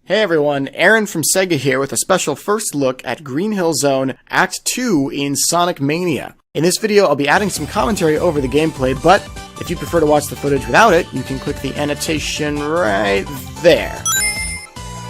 Hey everyone, Aaron from SEGA here with a special first look at Green Hill Zone Act 2 in Sonic Mania. In this video, I'll be adding some commentary over the gameplay, but if you prefer to watch the footage without it, you can click the annotation right there.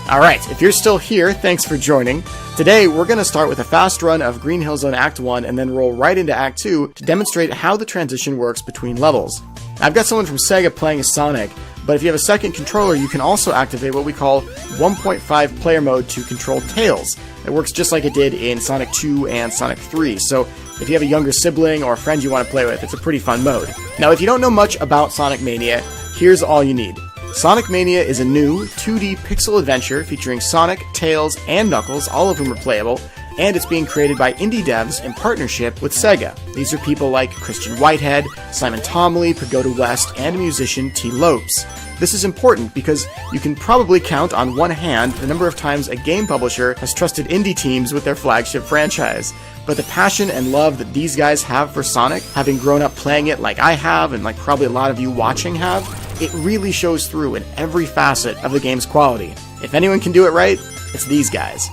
Alright, if you're still here, thanks for joining. Today, we're going to start with a fast run of Green Hill Zone Act 1 and then roll right into Act 2 to demonstrate how the transition works between levels. I've got someone from SEGA playing as Sonic, but if you have a second controller, you can also activate what we call 1.5 player mode to control Tails. It works just like it did in Sonic 2 and Sonic 3, so if you have a younger sibling or a friend you want to play with, it's a pretty fun mode. Now, if you don't know much about Sonic Mania, here's all you need. Sonic Mania is a new 2D pixel adventure featuring Sonic, Tails, and Knuckles, all of whom are playable, and it's being created by indie devs in partnership with SEGA. These are people like Christian Whitehead, Simon Tomley, Pagoda West, and musician T. Lopes. This is important because you can probably count on one hand the number of times a game publisher has trusted indie teams with their flagship franchise. But the passion and love that these guys have for Sonic, having grown up playing it like I have and like probably a lot of you watching have, it really shows through in every facet of the game's quality. If anyone can do it right, it's these guys.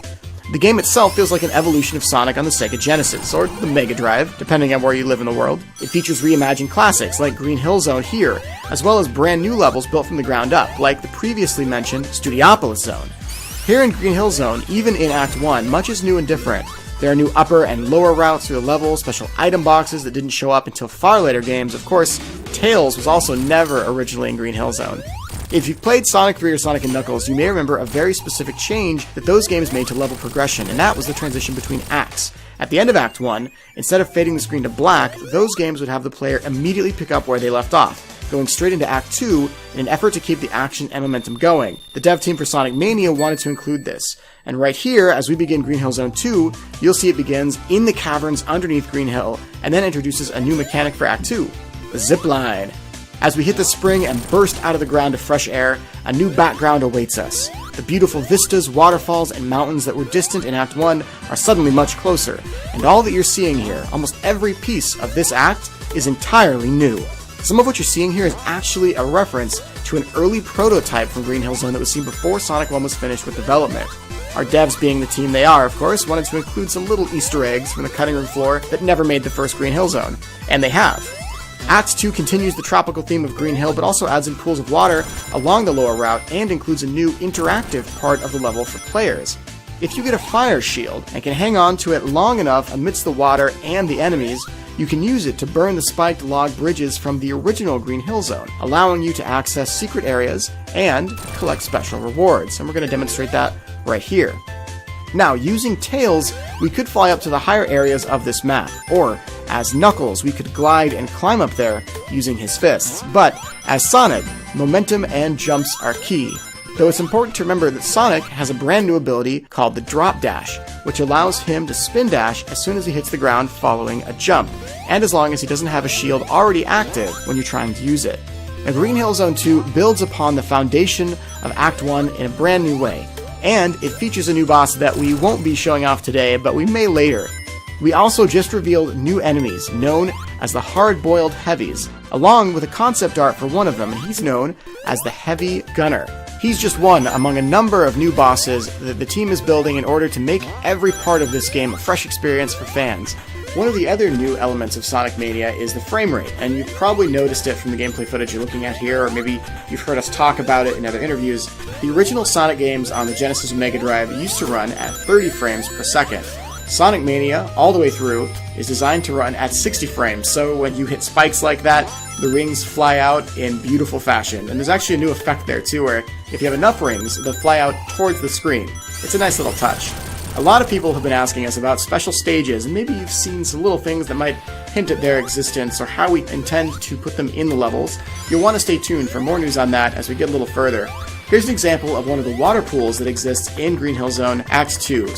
The game itself feels like an evolution of Sonic on the Sega Genesis, or the Mega Drive, depending on where you live in the world. It features reimagined classics like Green Hill Zone here, as well as brand new levels built from the ground up, like the previously mentioned Studiopolis Zone. Here in Green Hill Zone, even in Act 1, much is new and different. There are new upper and lower routes through the level, special item boxes that didn't show up until far later games. Of course, Tails was also never originally in Green Hill Zone. If you've played Sonic 3 or Sonic & Knuckles, you may remember a very specific change that those games made to level progression, and that was the transition between acts. At the end of Act 1, instead of fading the screen to black, those games would have the player immediately pick up where they left off, going straight into Act 2 in an effort to keep the action and momentum going. The dev team for Sonic Mania wanted to include this. And right here, as we begin Green Hill Zone 2, you'll see it begins in the caverns underneath Green Hill, and then introduces a new mechanic for Act 2, the zip line. As we hit the spring and burst out of the ground to fresh air, a new background awaits us. The beautiful vistas, waterfalls, and mountains that were distant in Act 1 are suddenly much closer, and all that you're seeing here, almost every piece of this act, is entirely new. Some of what you're seeing here is actually a reference to an early prototype from Green Hill Zone that was seen before Sonic 1 was finished with development. Our devs, being the team they are, of course, wanted to include some little Easter eggs from the cutting room floor that never made the first Green Hill Zone, and they have. Act 2 continues the tropical theme of Green Hill, but also adds in pools of water along the lower route and includes a new interactive part of the level for players. If you get a fire shield and can hang on to it long enough amidst the water and the enemies, you can use it to burn the spiked log bridges from the original Green Hill Zone, allowing you to access secret areas and collect special rewards, and we're going to demonstrate that right here. Now, using Tails, we could fly up to the higher areas of this map, or as Knuckles, we could glide and climb up there using his fists. But as Sonic, momentum and jumps are key. Though it's important to remember that Sonic has a brand new ability called the Drop Dash, which allows him to spin dash as soon as he hits the ground following a jump, and as long as he doesn't have a shield already active when you're trying to use it. Now, Green Hill Zone 2 builds upon the foundation of Act 1 in a brand new way, and it features a new boss that we won't be showing off today, but we may later. We also just revealed new enemies, known as the Hard-Boiled Heavies, along with a concept art for one of them, and he's known as the Heavy Gunner. He's just one among a number of new bosses that the team is building in order to make every part of this game a fresh experience for fans. One of the other new elements of Sonic Mania is the frame rate, and you've probably noticed it from the gameplay footage you're looking at here, or maybe you've heard us talk about it in other interviews. The original Sonic games on the Genesis and Mega Drive used to run at 30 frames per second. Sonic Mania, all the way through, is designed to run at 60 frames, so when you hit spikes like that, the rings fly out in beautiful fashion. And there's actually a new effect there too, where if you have enough rings, they'll fly out towards the screen. It's a nice little touch. A lot of people have been asking us about special stages, and maybe you've seen some little things that might hint at their existence or how we intend to put them in the levels. You'll want to stay tuned for more news on that as we get a little further. Here's an example of one of the water pools that exists in Green Hill Zone Act 2.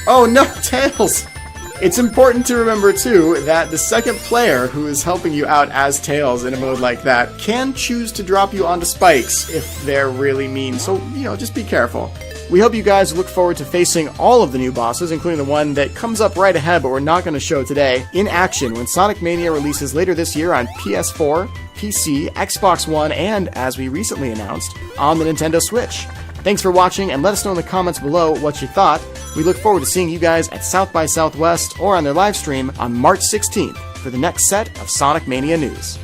Oh no, Tails! It's important to remember, too, that the second player who is helping you out as Tails in a mode like that can choose to drop you onto spikes if they're really mean, so, just be careful. We hope you guys look forward to facing all of the new bosses, including the one that comes up right ahead but we're not going to show today, in action when Sonic Mania releases later this year on PS4, PC, Xbox One, and, as we recently announced, on the Nintendo Switch. Thanks for watching, and let us know in the comments below what you thought. We look forward to seeing you guys at South by Southwest or on their live stream on March 16th for the next set of Sonic Mania news.